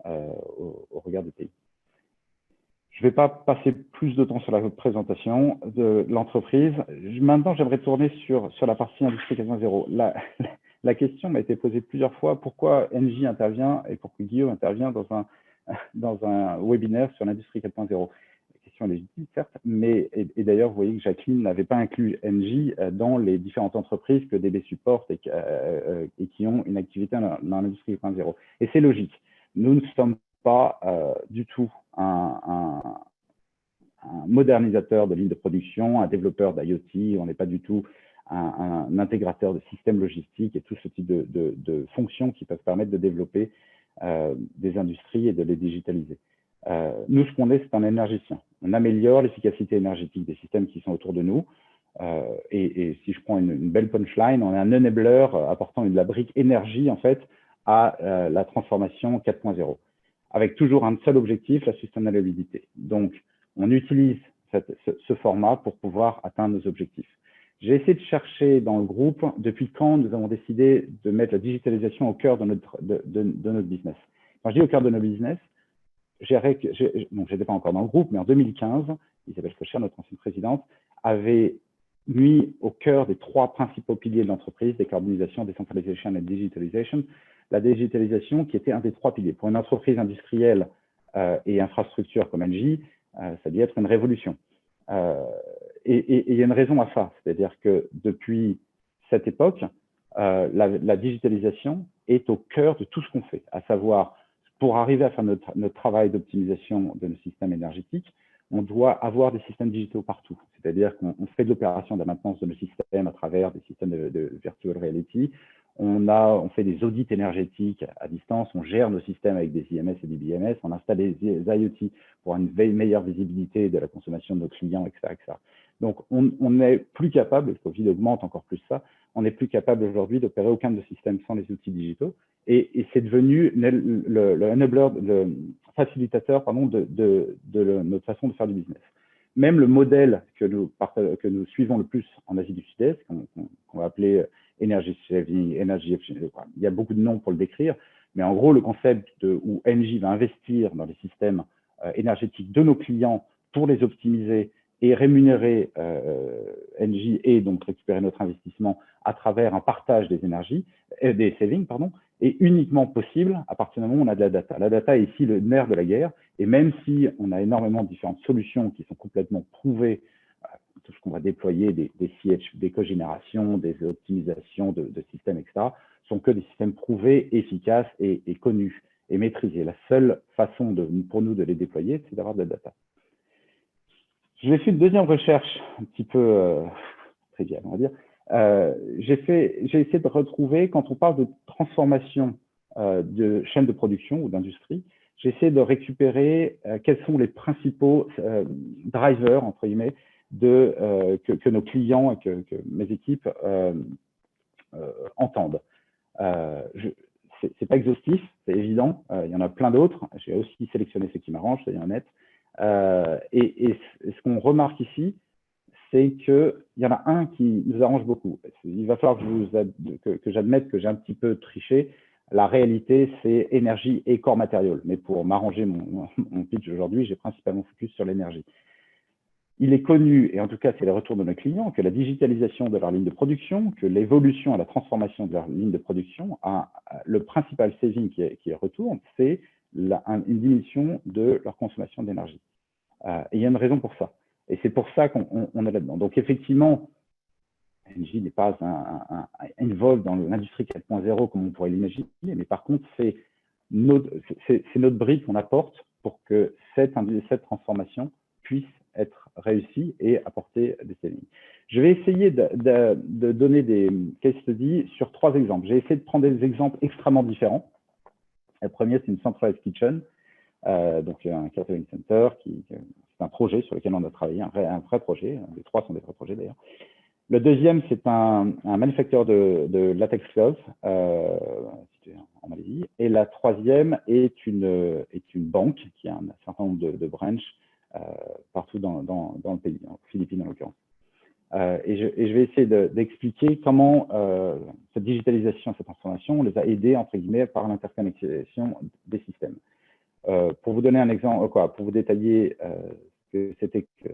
au regard du pays. Je ne vais pas passer plus de temps sur la présentation de l'entreprise. Maintenant, j'aimerais tourner sur la partie Industrie 4.0. La question m'a été posée plusieurs fois, pourquoi Engie intervient et pourquoi Guillaume intervient dans un webinaire sur l'Industrie 4.0. La question est légitime, certes, mais et d'ailleurs, vous voyez que Jacqueline n'avait pas inclus Engie dans les différentes entreprises que DB supporte et qui ont une activité dans l'Industrie 4.0. Et c'est logique. Nous ne sommes pas du tout un modernisateur de lignes de production, un développeur d'IoT, on n'est pas du tout un intégrateur de systèmes logistiques et tout ce type de fonctions qui peuvent permettre de développer des industries et de les digitaliser. Nous, ce qu'on est, c'est un énergicien. On améliore l'efficacité énergétique des systèmes qui sont autour de nous. Et si je prends une belle punchline, on est un enabler apportant de la brique énergie, en fait, à la transformation 4.0, avec toujours un seul objectif, la sustainabilité. Donc, on utilise ce format pour pouvoir atteindre nos objectifs. J'ai essayé de chercher dans le groupe depuis quand nous avons décidé de mettre la digitalisation au cœur de notre business. Quand je dis au cœur de notre business, donc j'étais pas encore dans le groupe, mais en 2015, Isabelle Cocher, notre ancienne présidente, avait mis au cœur des 3 principaux piliers de l'entreprise, décarbonisation, décentralisation et digitalisation, la digitalisation qui était un des 3 piliers. Pour une entreprise industrielle et infrastructure comme Engie, ça doit être une révolution. Et il y a une raison à ça, c'est-à-dire que depuis cette époque, la digitalisation est au cœur de tout ce qu'on fait, à savoir, pour arriver à faire notre travail d'optimisation de nos systèmes énergétiques, on doit avoir des systèmes digitaux partout. C'est-à-dire qu'on fait de l'opération de la maintenance de nos systèmes à travers des systèmes de virtual reality. On fait des audits énergétiques à distance, on gère nos systèmes avec des IMS et des BMS, on installe des IoT pour une meilleure visibilité de la consommation de nos clients, etc. etc. Donc, on n'est plus capable, le Covid augmente encore plus ça, on n'est plus capable aujourd'hui d'opérer aucun de nos systèmes sans les outils digitaux. Et c'est devenu le enabler, le facilitateur pardon, de notre façon de faire du business. Même le modèle que nous suivons le plus en Asie du Sud-Est, qu'on va appeler energy saving, energy efficient, il y a beaucoup de noms pour le décrire, mais en gros, le concept où Engie va investir dans les systèmes énergétiques de nos clients pour les optimiser et rémunérer Engie et donc récupérer notre investissement à travers un partage des énergies, des savings, pardon, est uniquement possible à partir du moment où on a de la data. La data est ici le nerf de la guerre, et même si on a énormément de différentes solutions qui sont complètement prouvées, tout ce qu'on va déployer, des CH, des cogénérations, des optimisations de systèmes, etc., sont que des systèmes prouvés, efficaces et connus et maîtrisés. La seule façon pour nous de les déployer, c'est d'avoir de la data. J'ai fait une deuxième recherche un petit peu triviale, on va dire. J'ai essayé de retrouver, quand on parle de transformation de chaîne de production ou d'industrie, j'ai essayé de récupérer quels sont les principaux drivers, entre guillemets, que nos clients et que mes équipes entendent. C'est pas exhaustif, c'est évident, il y en a plein d'autres. J'ai aussi sélectionné ceux qui m'arrangent, soyons honnêtes. Et ce qu'on remarque ici, c'est qu'il y en a un qui nous arrange beaucoup. Il va falloir que j'admette que j'ai un petit peu triché. La réalité, c'est énergie et corps matériel. Mais pour m'arranger mon pitch aujourd'hui, j'ai principalement focus sur l'énergie. Il est connu, et en tout cas, c'est les retours de nos clients, que la digitalisation de leur ligne de production, que l'évolution et la transformation de leur ligne de production, le principal saving qui retourne, c'est une diminution de leur consommation d'énergie. Et il y a une raison pour ça. Et c'est pour ça qu'on est là-dedans. Donc, effectivement, Engie n'est pas involved dans l'industrie 4.0 comme on pourrait l'imaginer, mais par contre, c'est notre brique qu'on apporte pour que cette transformation puisse être réussie et apporter des savings. Je vais essayer de donner des case studies sur 3 exemples. J'ai essayé de prendre des exemples extrêmement différents. Le premier, c'est une centralized kitchen, donc un catering center, c'est un projet sur lequel on a travaillé, un vrai projet. Les 3 sont des vrais projets d'ailleurs. Le deuxième, c'est un manufacteur de latex gloves situé en Malaisie. Et la troisième est une banque qui a un certain nombre de branches partout dans le pays, en Philippines en l'occurrence. Et je vais essayer d'expliquer comment cette digitalisation, cette transformation les a aidés, entre guillemets, par l'interconnexion des systèmes. Pour vous donner un exemple, pour vous détailler que c'était que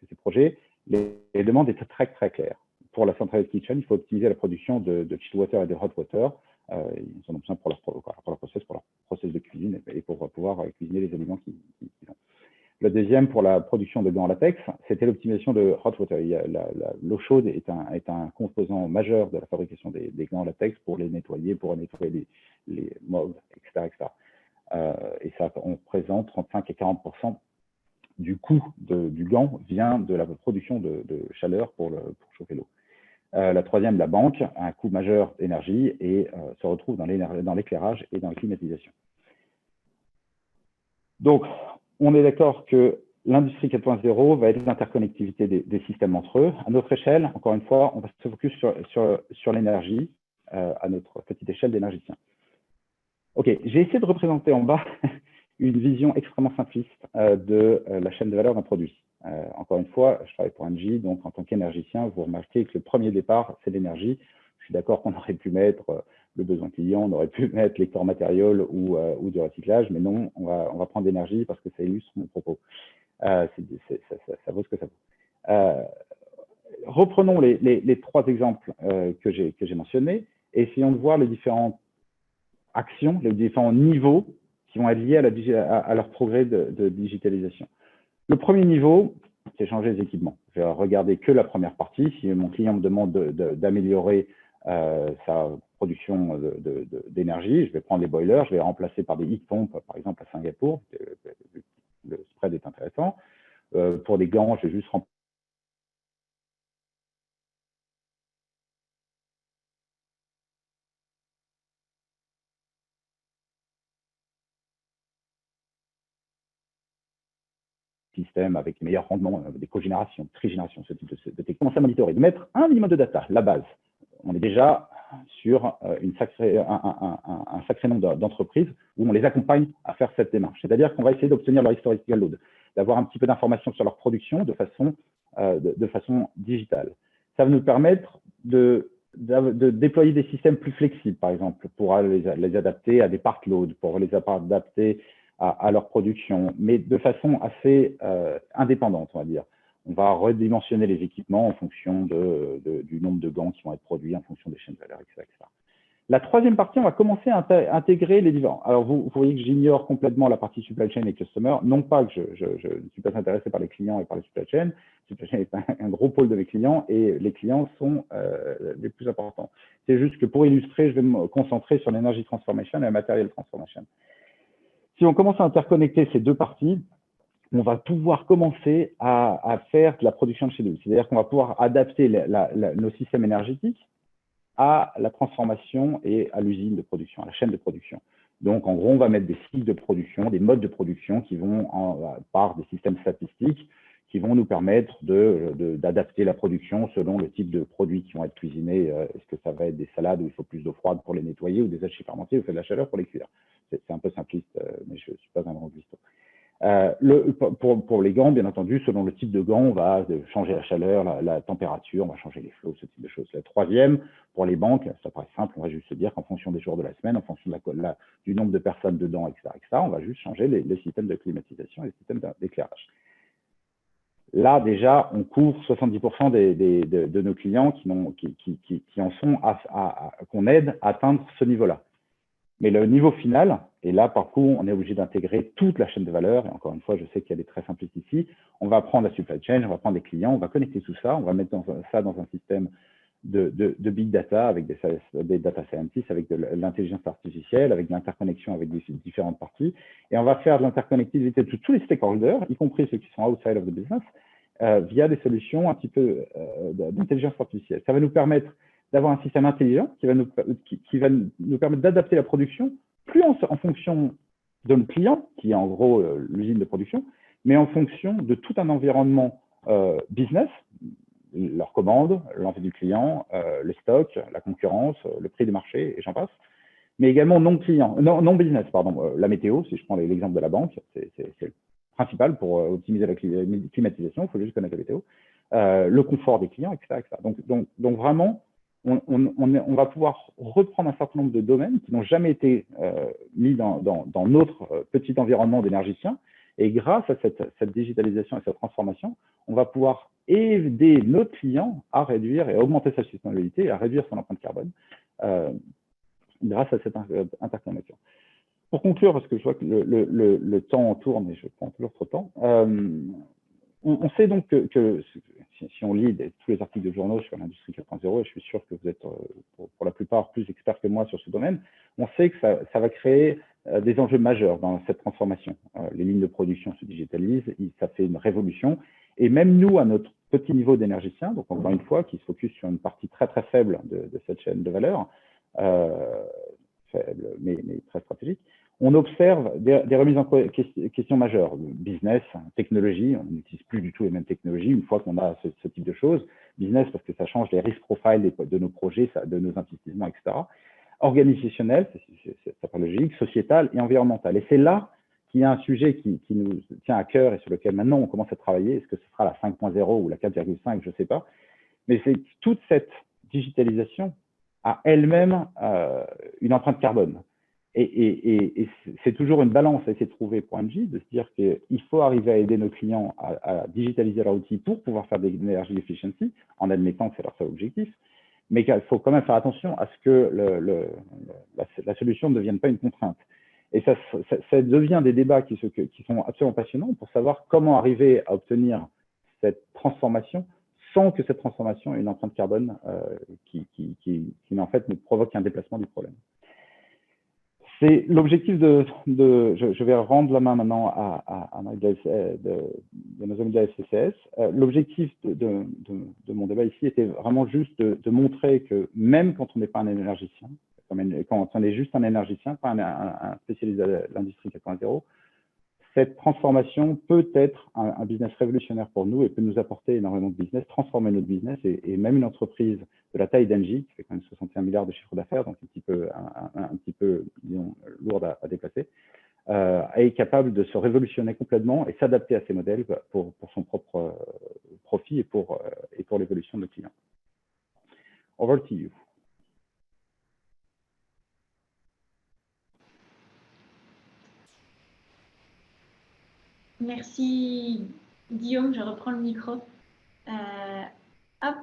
ces projets, les demandes étaient très, très claires. Pour la centralized kitchen, il faut optimiser la production de chilled water et de hot water. Ils en ont besoin pour leur process de cuisine et pour pouvoir cuisiner les aliments qu'ils ont. Le deuxième, pour la production de gants en latex, c'était l'optimisation de hot water. L'eau chaude est un composant majeur de la fabrication des gants en latex pour les nettoyer, les modes, etc. Et ça représente 35 et 40% du coût du gant vient de la production de chaleur pour chauffer l'eau. La troisième, la banque, a un coût majeur d'énergie et se retrouve dans l'éclairage et dans la climatisation. Donc, on est d'accord que l'industrie 4.0 va être l'interconnectivité des systèmes entre eux. À notre échelle, encore une fois, on va se focus sur l'énergie à notre petite échelle d'énergicien. OK, j'ai essayé de représenter en bas une vision extrêmement simpliste de la chaîne de valeur d'un produit. Encore une fois, je travaille pour Engie, donc en tant qu'énergicien, vous remarquez que le premier départ, c'est l'énergie. Je suis d'accord qu'on aurait pu mettre le besoin client, on aurait pu mettre les corps matériels ou du recyclage, mais non, on va prendre l'énergie parce que ça illustre mon propos. Ça vaut ce que ça vaut. Reprenons les 3 exemples que j'ai mentionnés et essayons de voir les différentes actions, les différents niveaux qui vont être liés à leur progrès de digitalisation. Le premier niveau, c'est changer les équipements. Je vais regarder que la première partie. Si mon client me demande d'améliorer sa production d'énergie, je vais prendre les boilers, je vais les remplacer par des heat pumps, par exemple à Singapour. Le spread est intéressant. Pour des gants, je vais juste remplacer système avec meilleur rendement, des cogénérations, trigénérations, ce type de technique. Commencer à monitorer, de mettre un minimum de data, la base. On est déjà sur un sacré nombre d'entreprises où on les accompagne à faire cette démarche. C'est-à-dire qu'on va essayer d'obtenir leur historical load, d'avoir un petit peu d'informations sur leur production de façon digitale. Ça va nous permettre de déployer des systèmes plus flexibles, par exemple, pour les adapter à des part loads, pour les adapter à leur production, mais de façon assez indépendante, on va dire. On va redimensionner les équipements en fonction du nombre de gants qui vont être produits, en fonction des chaînes de valeur, etc. La troisième partie, on va commencer à intégrer les différents. Alors, vous voyez que j'ignore complètement la partie supply chain et customer. Non pas que je ne suis pas intéressé par les clients et par les supply chain. Supply chain est un gros pôle de mes clients et les clients sont les plus importants. C'est juste que pour illustrer, je vais me concentrer sur l'énergie transformation et la matériel transformation. Si on commence à interconnecter ces deux parties, on va pouvoir commencer à faire de la production de chez nous. C'est-à-dire qu'on va pouvoir adapter nos systèmes énergétiques à la transformation et à l'usine de production, à la chaîne de production. Donc, en gros, on va mettre des cycles de production, des modes de production qui vont, par des systèmes statistiques, qui vont nous permettre d'adapter la production selon le type de produits qui vont être cuisinés. Est-ce que ça va être des salades où il faut plus d'eau froide pour les nettoyer ou des hachis fermentés où il faut de la chaleur pour les cuire? C'est un peu simpliste, mais je ne suis pas un grand cuistot. Pour les gants, bien entendu, selon le type de gants, on va changer la chaleur, la température, on va changer les flots, ce type de choses. La troisième, pour les banques, ça paraît simple, on va juste se dire qu'en fonction des jours de la semaine, en fonction du nombre de personnes dedans, etc., on va juste changer les systèmes de climatisation et les systèmes d'éclairage. Là, déjà, on couvre 70% de nos clients qui en sont qu'on aide à atteindre ce niveau-là. Mais le niveau final, et là, par contre, on est obligé d'intégrer toute la chaîne de valeur. Et encore une fois, je sais qu'elle est très simpliste ici. On va prendre la supply chain, on va prendre des clients, on va connecter tout ça, on va mettre ça dans un système de big data avec des data scientists, avec de l'intelligence artificielle, avec de l'interconnexion avec des différentes parties. Et on va faire de l'interconnectivité de tous les stakeholders, y compris ceux qui sont outside of the business, via des solutions un petit peu d'intelligence artificielle. Ça va nous permettre d'avoir un système intelligent qui va nous permettre d'adapter la production, plus en fonction de notre client, qui est en gros l'usine de production, mais en fonction de tout un environnement business, leurs commandes, l'envie du client, les stocks, la concurrence, le prix du marché, et j'en passe, mais également non business, pardon, la météo, si je prends l'exemple de la banque, c'est le principal pour optimiser la climatisation, il faut juste connaître la météo, le confort des clients, etc. Donc vraiment, on va pouvoir reprendre un certain nombre de domaines qui n'ont jamais été mis dans notre petit environnement d'énergicien. Et grâce à cette digitalisation et cette transformation, on va pouvoir aider notre client à réduire et à augmenter sa sustainabilité et à réduire son empreinte carbone grâce à cette interconnexion. Pour conclure, parce que je vois que le temps tourne et je prends toujours trop de temps, on sait donc que si on lit tous les articles de journaux sur l'industrie 4.0, et je suis sûr que vous êtes pour la plupart plus experts que moi sur ce domaine, on sait que ça va créer des enjeux majeurs dans cette transformation. Les lignes de production se digitalisent, ça fait une révolution. Et même nous, à notre petit niveau d'énergicien, donc encore une fois, qui se focus sur une partie très très faible de cette chaîne de valeur, faible mais très stratégique, on observe des remises en question majeures. Business, technologie, on n'utilise plus du tout les mêmes technologies une fois qu'on a ce type de choses. Business, parce que ça change les risk profiles de nos projets, de nos investissements, etc. Organisationnel, ça paraît logique, sociétal et environnemental. Et c'est là qu'il y a un sujet qui nous tient à cœur et sur lequel maintenant on commence à travailler. Est-ce que ce sera la 5.0 ou la 4.5, je ne sais pas. Mais c'est toute cette digitalisation a elle-même une empreinte carbone. Et c'est toujours une balance à essayer de trouver pour Engie, de se dire qu'il faut arriver à aider nos clients à digitaliser leurs outils pour pouvoir faire des energy efficiency, en admettant que c'est leur seul objectif, mais qu'il faut quand même faire attention à ce que la solution ne devienne pas une contrainte. Et ça devient des débats qui sont absolument passionnants pour savoir comment arriver à obtenir cette transformation sans que cette transformation ait une empreinte carbone qui en fait nous provoque un déplacement du problème. C'est l'objectif je vais rendre la main maintenant à nos amis de la SCCS. L'objectif de mon débat ici était vraiment juste de montrer que même quand on n'est pas un énergicien, quand on est juste un énergicien, pas un spécialiste de l'industrie 4.0, cette transformation peut être un business révolutionnaire pour nous et peut nous apporter énormément de business, transformer notre business et même une entreprise de la taille d'Engie, qui fait quand même 61 milliards de chiffre d'affaires, donc un petit peu disons, lourde à déplacer, est capable de se révolutionner complètement et s'adapter à ces modèles pour son propre profit et pour l'évolution de nos clients. Over to you. Merci Guillaume, je reprends le micro. Hop.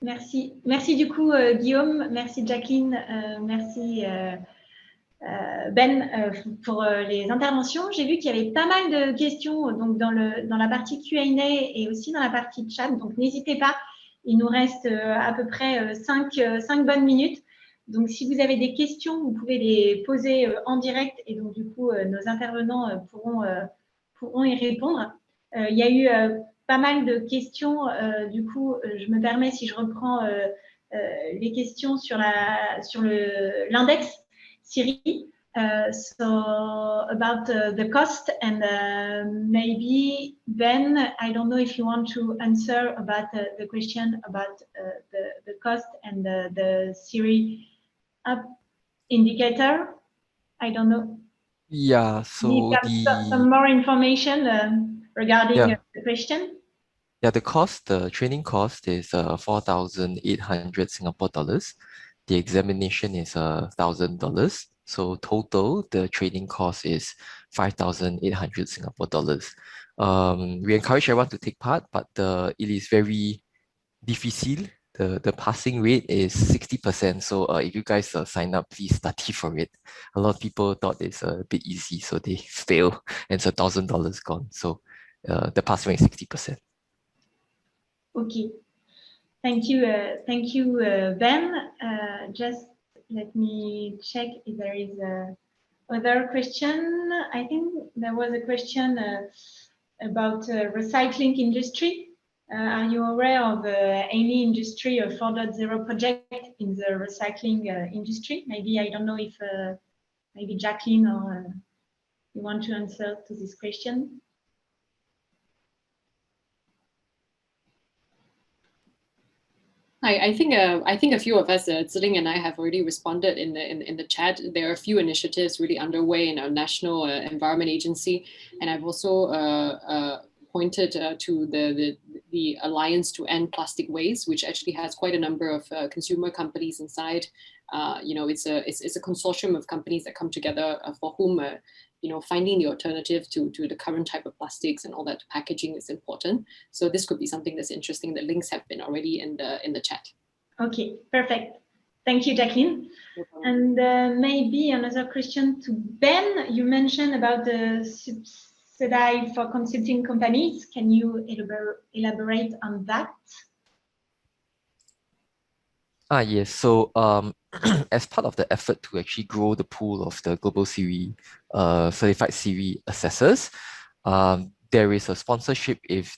Merci. Merci du coup, Guillaume. Merci, Jacqueline. Merci, Ben, pour les interventions. J'ai vu qu'il y avait pas mal de questions donc, dans la partie Q&A et aussi dans la partie chat. Donc, n'hésitez pas. Il nous reste à peu près 5 bonnes minutes. Donc, si vous avez des questions, vous pouvez les poser en direct et donc, du coup, nos intervenants pourront y répondre. Il y a eu pas mal de questions. Du coup, je me permets, si je reprends les questions sur l'index Siri. So about the cost and maybe Ben, I don't know if you want to answer about the question about the cost and the Siri up indicator. I don't know. Yeah, so some more information regarding the question. Yeah, the training cost is 4,800 Singapore dollars. The examination is $1,000. So total, the training cost is 5,800 Singapore dollars. We encourage everyone to take part, but it is very difficile. The passing rate is 60%. So if you guys sign up, please study for it. A lot of people thought it's a bit easy, so they fail, and it's $1,000 gone. So the pass rate is 60%. Okay, thank you, Ben. Just let me check if there is other question. I think there was a question about recycling industry. Are you aware of any industry 4.0 project in the recycling industry? Maybe, I don't know if maybe Jacqueline or you want to answer to this question. I think a few of us, Ziling and I, have already responded in the chat. There are a few initiatives really underway in our national environment agency, and I've also pointed to the Alliance to End Plastic Waste, which actually has quite a number of consumer companies inside. It's a consortium of companies that come together for whom finding the alternative to the current type of plastics and all that packaging is important. So this could be something that's interesting. The links have been already in the chat. Okay, perfect. Thank you, Jacqueline. And maybe another question to Ben. You mentioned about the subsidy for consulting companies. Can you elaborate on that? Yes. So as part of the effort to actually grow the pool of the global Siri certified Siri assessors, there is a sponsorship if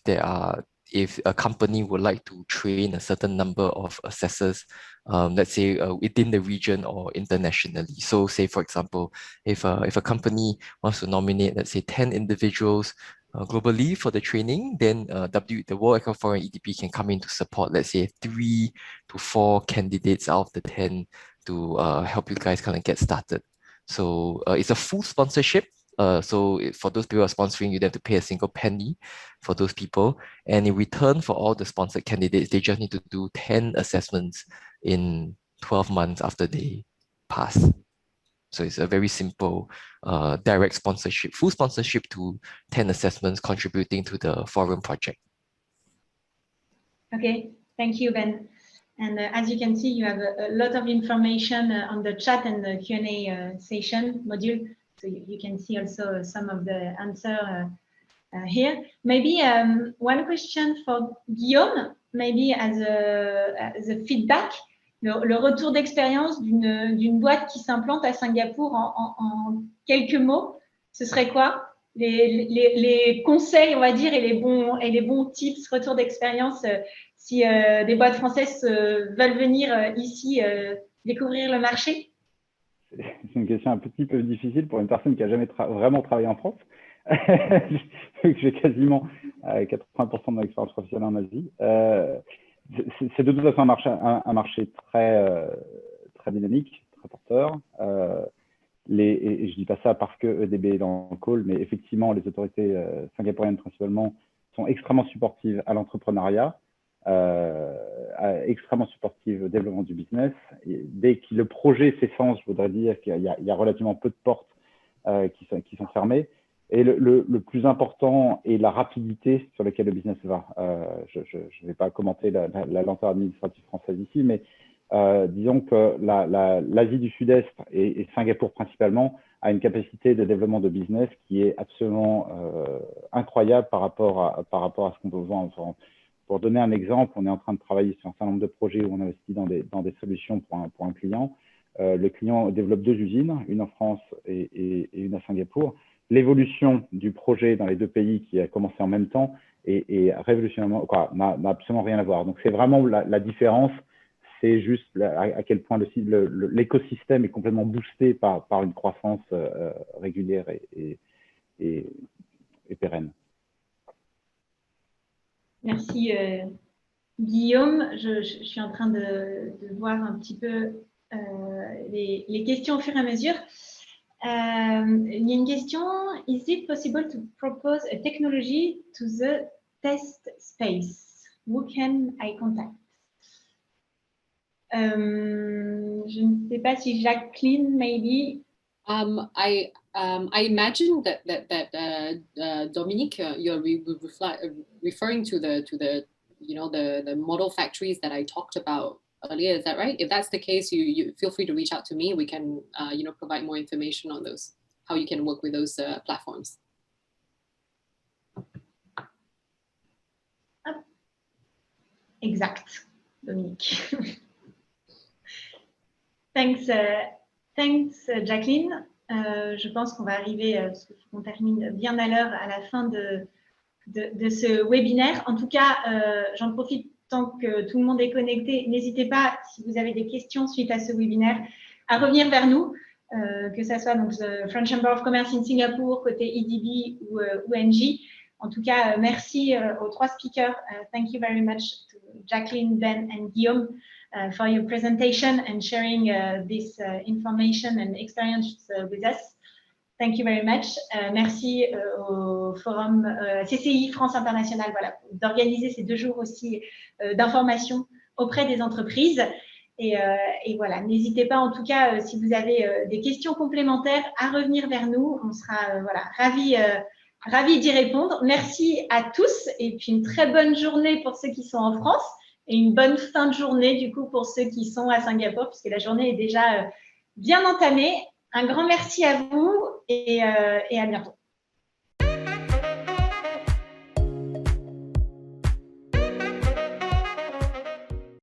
a company would like to train a certain number of assessors, let's say within the region or internationally. So say, for example, if a company wants to nominate, let's say, 10 individuals globally for the training, then the World Economic Forum EDP can come in to support, let's say, 3 to 4 candidates out of the 10 to help you guys kind of get started. So it's a full sponsorship. So for those people who are sponsoring, you don't have to pay a single penny for those people. And in return for all the sponsored candidates, they just need to do 10 assessments in 12 months after they pass. So it's a very simple direct sponsorship, full sponsorship to 10 assessments contributing to the forum project. Okay, thank you, Ben. And as you can see, you have a lot of information on the chat and the Q&A session module. So you can see also some of the answer here. Maybe one question for Guillaume, maybe as a feedback. Le retour d'expérience d'une boîte qui s'implante à Singapour en quelques mots, ce serait quoi? Les conseils, on va dire, et les bons tips, retour d'expérience si des boîtes françaises veulent venir ici découvrir le marché? C'est une question un petit peu difficile pour une personne qui n'a jamais vraiment travaillé en France. J'ai quasiment 80% de mon expérience professionnelle en Asie. C'est de toute façon un marché très dynamique, très porteur. Et je dis pas ça parce que EDB est dans le call, mais effectivement, les autorités singapouriennes principalement sont extrêmement supportives à l'entrepreneuriat, extrêmement supportives au développement du business. Et dès que le projet s'essence, je voudrais dire qu'il y a relativement peu de portes qui sont fermées. Et le plus important est la rapidité sur laquelle le business va. Je ne vais pas commenter la lenteur administrative française ici, mais disons que l'Asie du Sud-Est et Singapour principalement a une capacité de développement de business qui est absolument incroyable par rapport à ce qu'on peut voir en France. Pour donner un exemple, on est en train de travailler sur un certain nombre de projets où on investit dans des solutions pour un client. Le client développe 2 usines, une en France et une à Singapour. L'évolution du projet dans les 2 pays qui a commencé en même temps est révolutionnairement, n'a absolument rien à voir. Donc, c'est vraiment la différence, c'est juste à quel point l'écosystème est complètement boosté par une croissance régulière et pérenne. Merci Guillaume. Je suis en train de voir un petit peu les questions au fur et à mesure. Il y a une question. Is it possible to propose a technology to the test space? Who can I contact? Je ne sais pas si Jacqueline, maybe. I imagine that Dominique, you're referring to the the model factories that I talked about earlier. Is that right? If that's the case, you feel free to reach out to me. We can provide more information on those, how you can work with those platforms. Exact, Dominique. Thanks, Jacqueline. Je pense qu'on va arriver, parce qu'on termine bien à l'heure, à la fin de ce webinaire. En tout cas, j'en profite tant que tout le monde est connecté. N'hésitez pas, si vous avez des questions suite à ce webinaire, à revenir vers nous, que ce soit donc le French Chamber of Commerce in Singapore, côté EDB ou UNG. En tout cas, merci aux 3 speakers. Thank you very much to Jacqueline, Ben, and Guillaume for your presentation and sharing this information and experience with us. Thank you very much. Merci au forum CCI France Internationale, voilà, d'organiser ces 2 jours aussi d'information auprès des entreprises. Et voilà, n'hésitez pas en tout cas, si vous avez des questions complémentaires, à revenir vers nous. On sera voilà, ravis d'y répondre. Merci à tous et puis une très bonne journée pour ceux qui sont en France et une bonne fin de journée du coup pour ceux qui sont à Singapour puisque la journée est déjà bien entamée. Un grand merci à vous et à bientôt.